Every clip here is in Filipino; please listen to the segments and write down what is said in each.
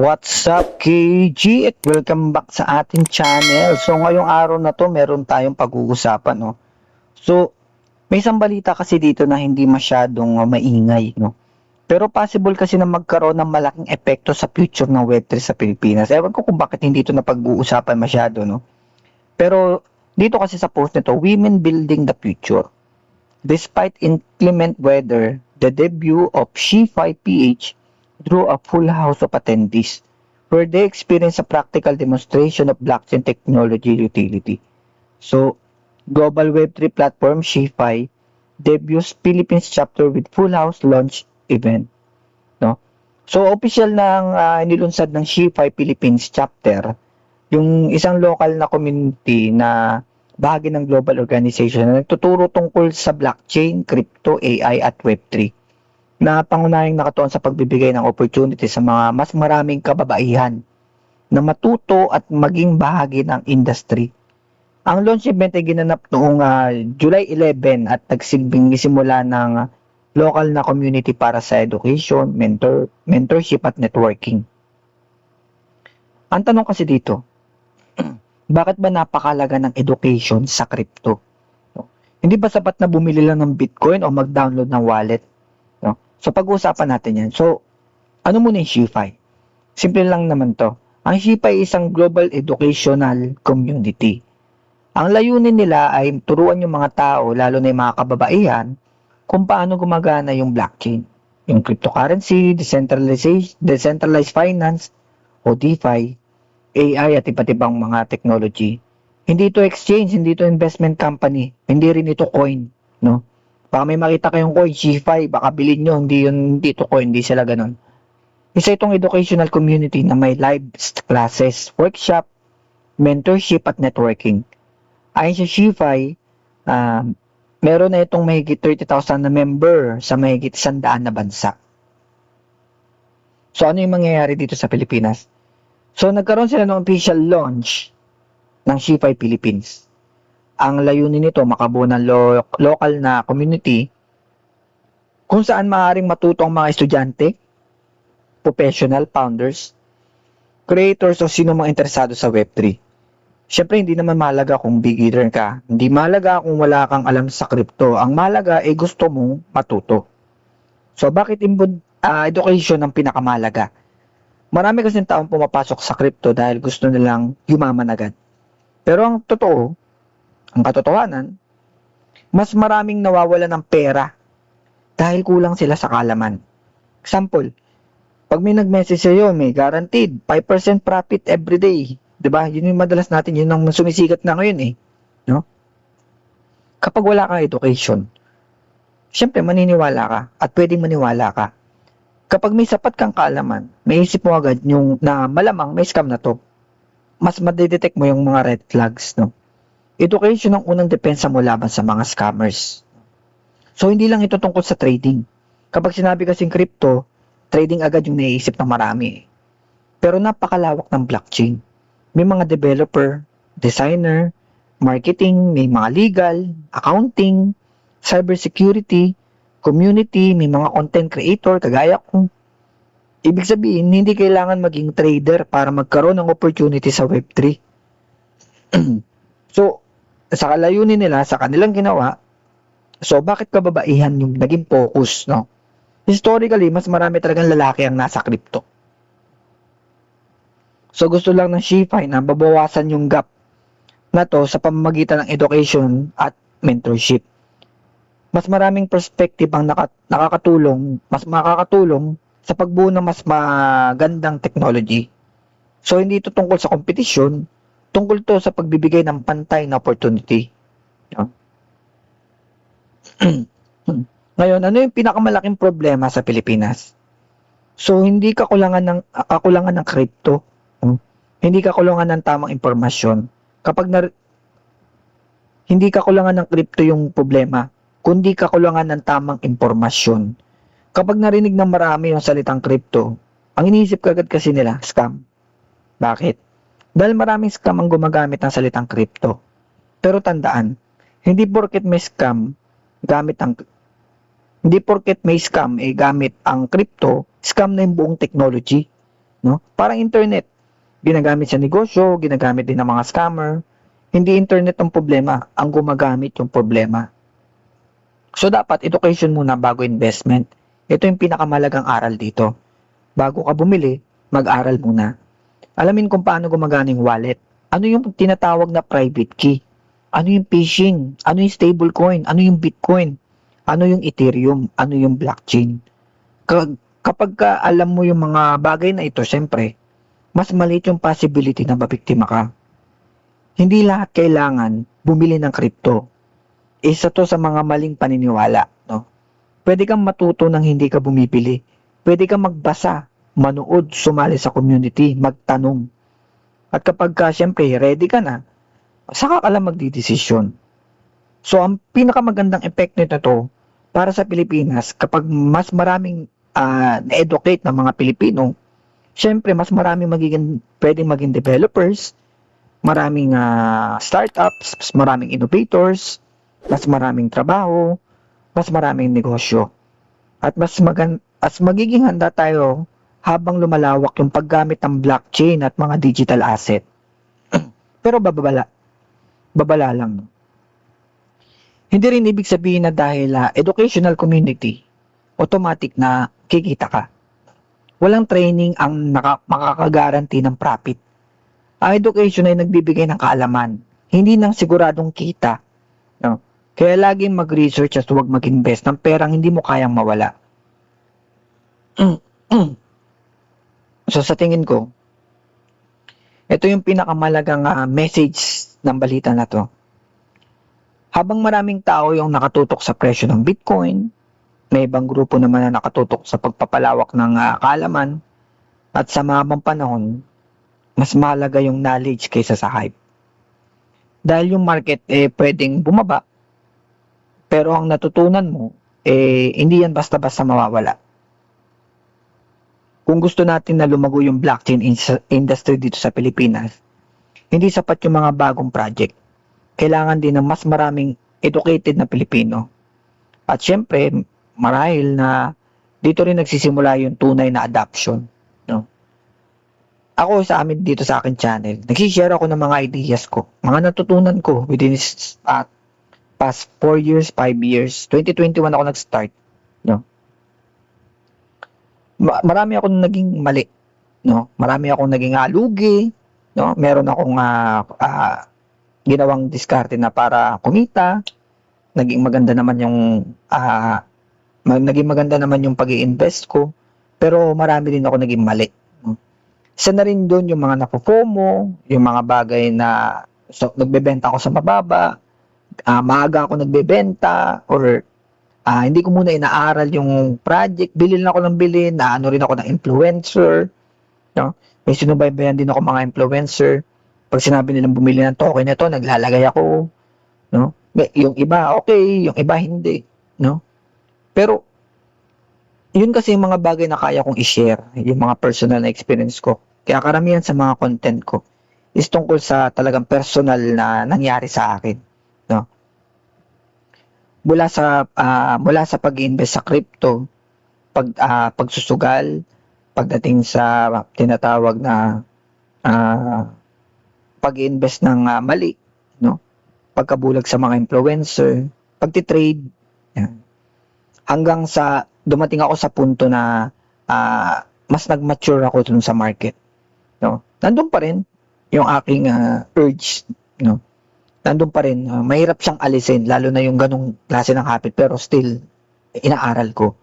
What's up, KG? At welcome back sa ating channel. So, ngayong araw na to, meron tayong pag-uusapan, no? So, may isang balita kasi dito na hindi masyadong maingay, no? Pero possible kasi na magkaroon ng malaking epekto sa future ng Web3 sa Pilipinas. Ewan ko kung bakit hindi ito napag-uusapan masyado, no? Pero, dito kasi sa post nito, Women Building the Future. Despite inclement weather, the debut of She5 PH drew a full house of attendees, where they experienced a practical demonstration of blockchain technology utility. So, Global Web3 platform She5 debuts Philippines chapter with full house launch event. No? So, official nang nilunsad ng She5 Philippines chapter, yung isang local na community na bahagi ng global organization na nagtuturo tungkol sa blockchain, crypto, AI at Web3 na pangunahing nakatuon sa pagbibigay ng opportunity sa mga mas maraming kababaihan na matuto at maging bahagi ng industry. Ang launch event ay ginanap noong July 11 at nagsilbing simula ng local na community para sa education, mentorship at networking. Ang tanong kasi dito, bakit ba napakalaga ng education sa crypto? Hindi ba sapat na bumili lang ng Bitcoin o mag-download ng wallet? So, pag-uusapan natin yan. So, ano muna yung She5? Simple lang naman to. Ang She5 ay isang global educational community. Ang layunin nila ay turuan yung mga tao, lalo na yung mga kababaihan, kung paano gumagana yung blockchain, yung cryptocurrency, decentralized finance, o DeFi, AI at iba't ibang mga technology. Hindi ito exchange, hindi ito investment company, hindi rin ito coin, no? Baka may makita kayong coin, She5, baka bilhin nyo, hindi ito coin, hindi sila ganun. Isa itong educational community na may live classes, workshop, mentorship at networking. Ayon sa She5, meron na itong mahigit 30,000 na member sa mahigit 100 na bansa. So, ano yung mangyayari dito sa Pilipinas? So, nagkaroon sila ng official launch ng She5 Philippines. Ang layunin nito, makabuo ng local na community kung saan maaaring matuto ang mga estudyante, professional, founders, creators o sino mga interesado sa Web3. Siyempre, hindi naman mahalaga kung beginner ka. Hindi mahalaga kung wala kang alam sa crypto. Ang mahalaga ay gusto mong matuto. So, bakit education ang pinakamahalaga? Marami kasing taong pumapasok sa crypto dahil gusto nilang yumaman agad. Pero ang totoo, ang katotohanan, mas maraming nawawala ng pera dahil kulang sila sa kaalaman. Example, pag may nag-message sa'yo, may guaranteed 5% profit every day. Diba? Yun yung madalas natin, yun ang sumisikat na ngayon eh. No? Kapag wala kang education, syempre maniniwala ka at pwedeng maniwala ka. Kapag may sapat kang kaalaman, may isip mo agad yung na malamang may scam na to. Mas madidetect mo yung mga red flags, no? Education ang unang depensa mo laban sa mga scammers. So, hindi lang ito tungkol sa trading. Kapag sinabi kasing crypto, trading agad yung naiisip ng marami. Pero napakalawak ng blockchain. May mga developer, designer, marketing, may mga legal, accounting, cybersecurity, community, may mga content creator, kagaya ko. Ibig sabihin, hindi kailangan maging trader para magkaroon ng opportunity sa Web3. So, sa kalayunin nila, sa kanilang ginawa, so bakit kababaihan yung naging focus, no? Historically, mas marami talagang lalaki ang nasa crypto. So, gusto lang ng She5 na babawasan yung gap na to sa pamamagitan ng education at mentorship. Mas maraming perspective ang mas makakatulong sa pagbuo ng mas magandang technology. So, hindi ito tungkol sa kompetisyon, tungkol to sa pagbibigay ng pantay na opportunity. No? Ngayon, ano yung pinakamalaking problema sa Pilipinas? So, hindi kakulangan ng crypto. Hindi kakulangan ng tamang impormasyon. Hindi kakulangan ng crypto yung problema, kundi kakulangan ng tamang impormasyon. Kapag narinig ng marami yung salitang crypto, ang iniisip kagad kasi nila, scam. Bakit? Dahil maraming scam ang gumagamit ng salitang crypto. Pero tandaan, hindi porket may scam gamit ang Hindi porket may scam gamit ang crypto, scam na yung buong technology. no? Parang internet, ginagamit sa negosyo, ginagamit din ng mga scammer. Hindi internet ang problema, ang gumagamit yung problema. So dapat education muna bago investment. Ito yung pinakamalagang aral dito. Bago ka bumili, mag-aral muna. Alamin kung paano gumagana yung wallet. Ano yung tinatawag na private key? Ano yung phishing? Ano yung stablecoin? Ano yung Bitcoin? Ano yung Ethereum? Ano yung blockchain? Kapag alam mo yung mga bagay na ito, syempre, mas maliit yung possibility na mabiktima ka. Hindi lahat kailangan bumili ng crypto. Isa to sa mga maling paniniwala, no? Pwede kang matuto nang hindi ka bumibili. Pwede kang magbasa, manood, sumali sa community, magtanong. At kapag syempre ready ka na, saka ka lang magdidesisyon. So ang pinakamagandang epekto nito para sa Pilipinas, kapag mas maraming na-educate ng mga Pilipino, syempre mas maraming pwedeng maging developers, maraming startups, mas maraming innovators, mas maraming trabaho, mas maraming negosyo. At magiging handa tayo habang lumalawak yung paggamit ng blockchain at mga digital asset. Pero babala lang. Hindi rin ibig sabihin na dahil educational community, automatic na kikita ka. Walang training ang makakagaranti ng profit. Ang education ay nagbibigay ng kaalaman, hindi ng siguradong kita. No? Kaya laging mag-research at huwag mag-invest ng perang hindi mo kayang mawala. So sa tingin ko, ito yung pinakamalagang message ng balita na to. Habang maraming tao yung nakatutok sa presyo ng Bitcoin, may ibang grupo naman na nakatutok sa pagpapalawak ng kaalaman, at sa mabang panahon, mas mahalaga yung knowledge kaysa sa hype. Dahil yung market pwedeng bumaba, pero ang natutunan mo, hindi yan basta-basta mawawala. Kung gusto natin na lumago yung blockchain industry dito sa Pilipinas, hindi sapat yung mga bagong project. Kailangan din ng mas maraming educated na Pilipino. At syempre, marahil na dito rin nagsisimula yung tunay na adoption. No? Ako sa amin dito sa akin channel, nagsishare ako ng mga ideas ko, mga natutunan ko within past 4 years, 5 years. 2021 ako nag-start. No? Marami akong naging mali. No? Marami akong naging lugi. No? Meron akong ginawang diskarte na para kumita. Naging maganda naman yung pag-i-invest ko. Pero marami din ako naging mali. No? Isa na rin doon yung mga napo-FOMO, yung mga bagay na nagbebenta ako sa mababa, maaga ako nagbebenta, or hindi ko muna inaaral yung project, bilhin ako ng bilhin, ano rin ako ng influencer. No? May sinubaybayan din ako mga influencer. Pag sinabi nilang bumili ng token na to, naglalagay ako. No? Yung iba, okay. Yung iba, hindi. No? Pero, yun kasi yung mga bagay na kaya kong i-share. Yung mga personal na experience ko. Kaya karamihan sa mga content ko is tungkol sa talagang personal na nangyari sa akin. No? Mula sa pag-invest sa crypto, pagsusugal, pagdating sa tinatawag na pag-invest ng mali, no? Pagkabulag sa mga influencer, pagtitrade, yan. Hanggang sa dumating ako sa punto na mas nag-mature ako dun sa market, no? Nandun pa rin yung aking urge, no? Nandun pa rin, mahirap siyang alisin, lalo na yung ganong klase ng habit, pero still inaaral ko.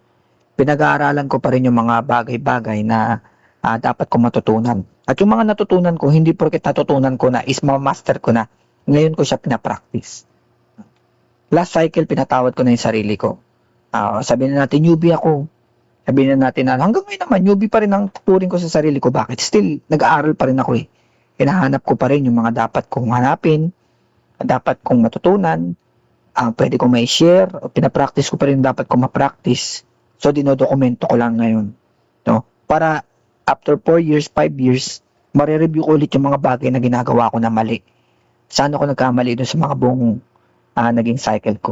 Pinag-aaralan ko pa rin yung mga bagay-bagay na dapat kong matutunan. At yung mga natutunan ko, hindi porket natutunan ko na is ma-master ko na. Ngayon ko siya pinapractice. Last cycle, pinatawad ko na yung sarili ko. Sabihin na natin, newbie ako. Sabihin na natin na hanggang ngayon naman, newbie pa rin ang tuturing ko sa sarili ko. Bakit? Still, nag-aaral pa rin ako eh. Hinahanap ko pa rin yung mga dapat kong hanapin, dapat kong matutunan, pwede kong may share, o pinapractice ko pa rin dapat kong ma-practice. So, dinodokumento ko lang ngayon. No? Para after 4 years, 5 years, marireview ko ulit yung mga bagay na ginagawa ko na mali. Saan ako nagkamali doon sa mga buong naging cycle ko.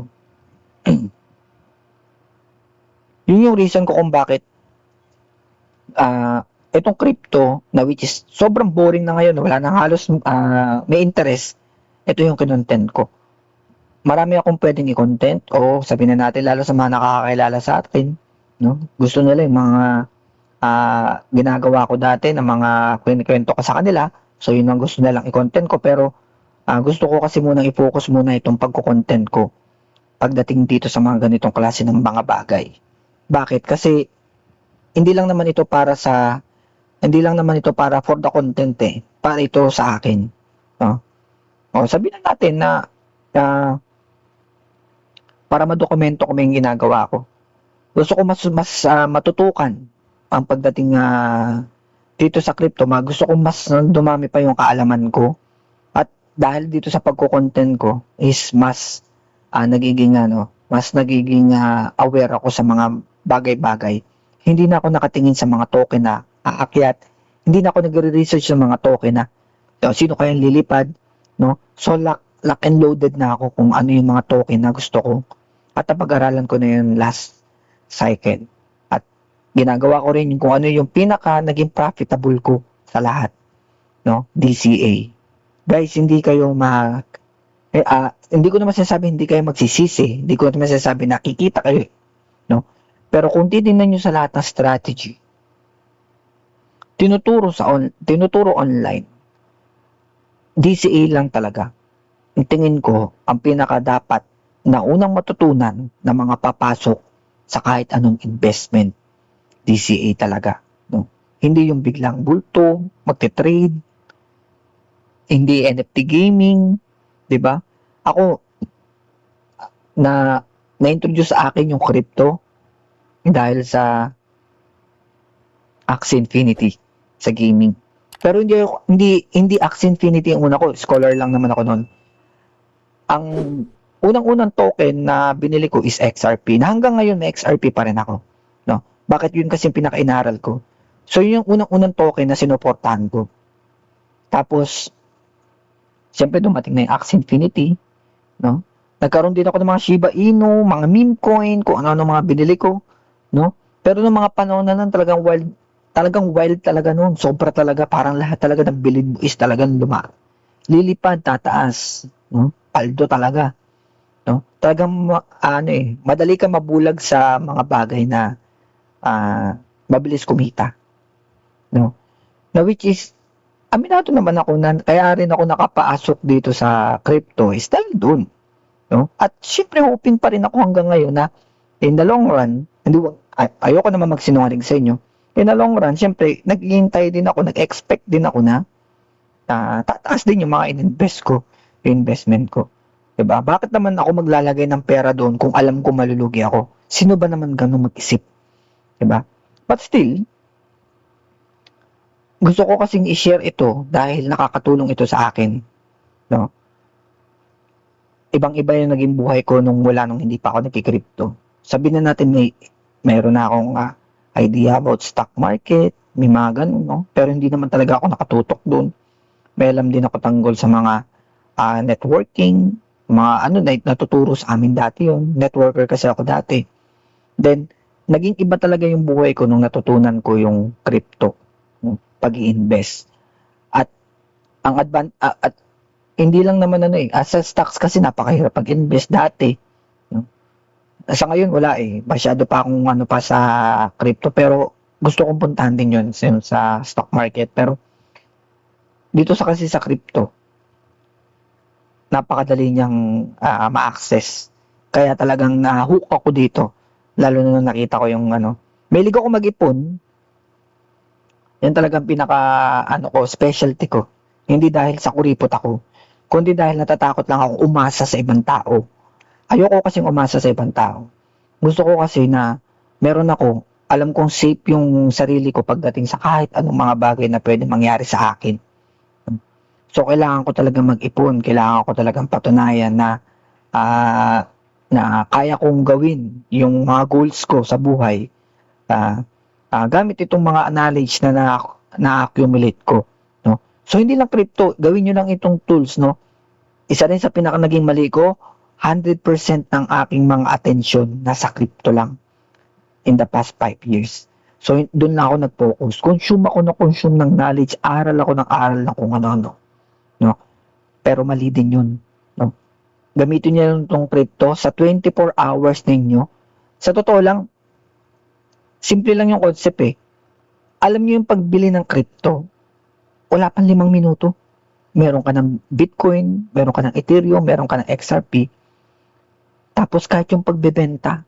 Yun yung reason ko kung bakit Itong crypto na which is sobrang boring na ngayon, wala nang halos may interest, ito yung kinontent ko. Marami akong pwedeng i-content o sabihin na natin lalo sa mga nakakakilala sa atin, no? Gusto nila yung mga ginagawa ko dati na mga kwento ko sa kanila. So yun ang gusto nilang i-content ko pero gusto ko kasi munang i-focus muna itong pagko-content ko pagdating dito sa mga ganitong klase ng mga bagay. Bakit? Kasi hindi lang naman ito para for the content para ito sa akin. No? O sabihin na natin na para madokumento ko yung ginagawa ko. Gusto ko mas matutukan ang pagdating dito sa crypto. Gusto ko mas dumami pa yung kaalaman ko. At dahil dito sa pagko-content ko is mas nagiging aware ako sa mga bagay-bagay. Hindi na ako nakatingin sa mga token na aakyat. Hindi na ako nagre-research sa mga token na sino kayang lilipad, no? So lock and loaded na ako kung ano yung mga token na gusto ko. At napag-aralan ko na yung last cycle. At ginagawa ko rin kung ano yung pinaka naging profitable ko sa lahat, no? DCA. Guys, hindi kayo hindi ko naman sinasabi hindi kayo magsisisi. Hindi ko naman sinasabi nakikita kayo, no? Pero kung titingnan nyo sa lahat ng strategy, tinuturo online, DCA lang talaga. Ang tingin ko, ang pinaka dapat na unang matutunan ng mga papasok sa kahit anong investment, DCA talaga. No? Hindi yung biglang bulto, magte-trade, hindi NFT gaming, di ba? Ako, na-introduce sa akin yung crypto dahil sa Axie Infinity sa gaming. Pero hindi Axie Infinity ang una ko, scholar lang naman ako noon. Ang unang-unang token na binili ko is XRP. Na hanggang ngayon may XRP pa rin ako, no? Bakit yun kasi yung pinaka-inaral ko. So yun yung unang-unang token na sinuportahan ko. Tapos siyempre dumating na yung Axie Infinity, no? Nagkaroon din ako ng mga Shiba Inu, mga meme coin, kung ano-ano mga binili ko, no? Pero nung mga panahon na nun, talagang wild talaga noon. Sobra talaga, parang lahat talaga ng bilid mo is talagang lilipad, tataas, no? Paldo talaga, no? Talagang madali ka mabulag sa mga bagay na mabilis kumita, no? Na which is aminado naman ako na kaya rin ako nakapasok dito sa crypto is dahil dun, no? At syempre hoping pa rin ako hanggang ngayon na in the long run, ayoko naman magsinungaling sa inyo, in the long run, syempre naghihintay din ako, nag-expect din ako na tataas din yung mga investment ko. Diba? Bakit naman ako maglalagay ng pera doon kung alam ko malulugi ako? Sino ba naman ganun mag-isip? Diba? But still, gusto ko kasing i-share ito dahil nakakatulong ito sa akin. No? Ibang-iba yung naging buhay ko nung hindi pa ako nagki-crypto. Sabihin na natin mayroon na akong idea about stock market, may mga ganun, no? Pero hindi naman talaga ako nakatutok doon. May alam din ako tanggol sa mga networking, mga natuturo sa amin dati yun. Networker kasi ako dati. Then, naging iba talaga yung buhay ko nung natutunan ko yung crypto, pag-i-invest. At hindi lang naman sa stocks kasi napakahirap pag-invest dati. No? Sa ngayon wala masyado pa akong pa sa crypto pero gusto kong puntahan din yun sa stock market. Pero dito kasi sa crypto, napakadali niyang ma-access. Kaya talagang na-hook ako dito. Lalo na nung nakita ko yung mahilig ako mag-ipon. Yan talagang pinaka specialty ko. Hindi dahil sa kuripot ako, kundi dahil natatakot lang ako umasa sa ibang tao. Ayoko kasing umasa sa ibang tao. Gusto ko kasi na meron ako, alam kong safe yung sarili ko pagdating sa kahit anong mga bagay na pwede mangyari sa akin. So, kailangan ko talagang mag-ipon. Kailangan ko talagang patunayan na kaya kong gawin yung mga goals ko sa buhay gamit itong mga knowledge na na-accumulate ko. No? So, hindi lang crypto. Gawin nyo lang itong tools. No? Isa rin sa pinaka naging mali ko, 100% ng aking mga atensyon nasa crypto lang in the past 5 years. So, doon lang ako nag-focus. Consume ako ng consume ng knowledge, aral ako ng aral na kung ano-ano, no? Pero mali din yun, no? Gamitin niyo lang itong crypto sa 24 hours ninyo. Sa totoo lang, simple lang yung concept eh. Alam niyo yung pagbili ng crypto, wala pang 5 minuto. Meron ka ng Bitcoin, meron ka ng Ethereum, meron ka ng XRP. Tapos kahit yung pagbebenta,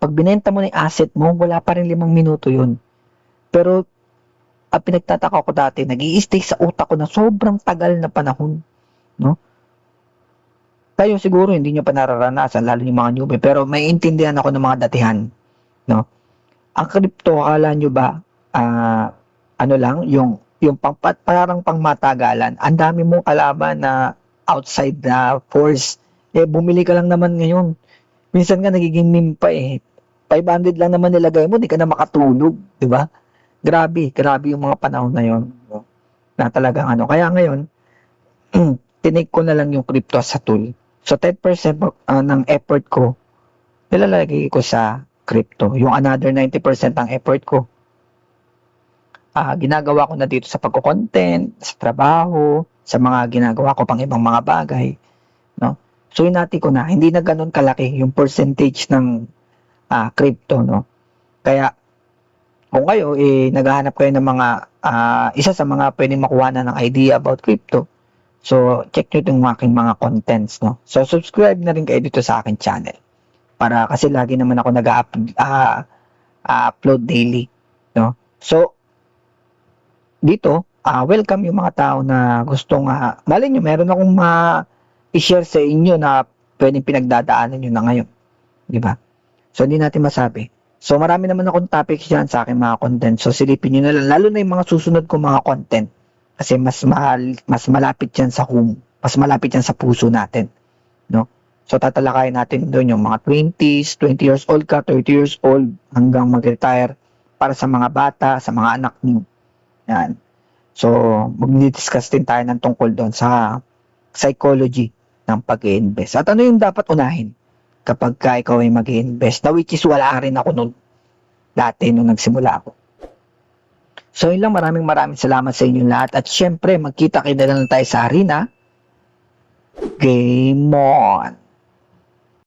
pag binenta mo na yung asset mo, wala pa rin 5 minuto yun. Pero, ang pinagtataka ko dati, nag-i-stay sa utak ko na sobrang tagal na panahon, no? Kayo siguro hindi nyo pa nararanasan, lalo yung mga newbie, pero may intindihan ako ng mga datihan, no? Ang crypto, akala nyo ba, ano lang, yung parang pangmatagalan, ang dami mong kalaban na outside na force, bumili ka lang naman ngayon. Minsan nga nagiging meme pa eh. 500 lang naman nilagay mo, di ka na makatulog, di ba? Grabe yung mga panahon na yon, no? Na talagang ano. Kaya ngayon, tinake ko na lang yung crypto sa tool. So 10% ng effort ko, nilalagay ko sa crypto. Yung another 90% ng effort ko, ginagawa ko na dito sa pagko-content, sa trabaho, sa mga ginagawa ko pang ibang mga bagay, no? So hinati ko na, hindi na ganoon kalaki yung percentage ng crypto, no? Kaya kung kayo naghahanap kayo ng mga isa sa mga pwedeng makuha na ng idea about crypto, so check nyo itong aking mga contents, no? So subscribe na rin kayo dito sa aking channel para kasi lagi naman ako nag-upload daily, no? So dito, welcome yung mga tao na gustong, malay nyo, meron akong i-share sa inyo na pwedeng pinagdadaanan nyo na ngayon. Di ba? So, hindi natin masabi. So, marami naman akong topics dyan sa aking mga content. So, silipin nyo na lang. Lalo na yung mga susunod kong mga content. Kasi mas malapit yan sa home. Mas malapit yan sa puso natin. No? So, tatalakayin natin doon yung mga 20s, 20 years old ka, 30 years old, hanggang mag-retire para sa mga bata, sa mga anak nyo. Yan. So, mag-discuss din tayo ng tungkol doon sa psychology ng pag-i-invest. At ano yung dapat unahin kapag ikaw ay mag-i-invest? Na which is wala rin ako noon dati nung nagsimula ako. So, yun lang. Maraming salamat sa inyong lahat. At syempre, magkita-kita na lang tayo sa arena. Game on!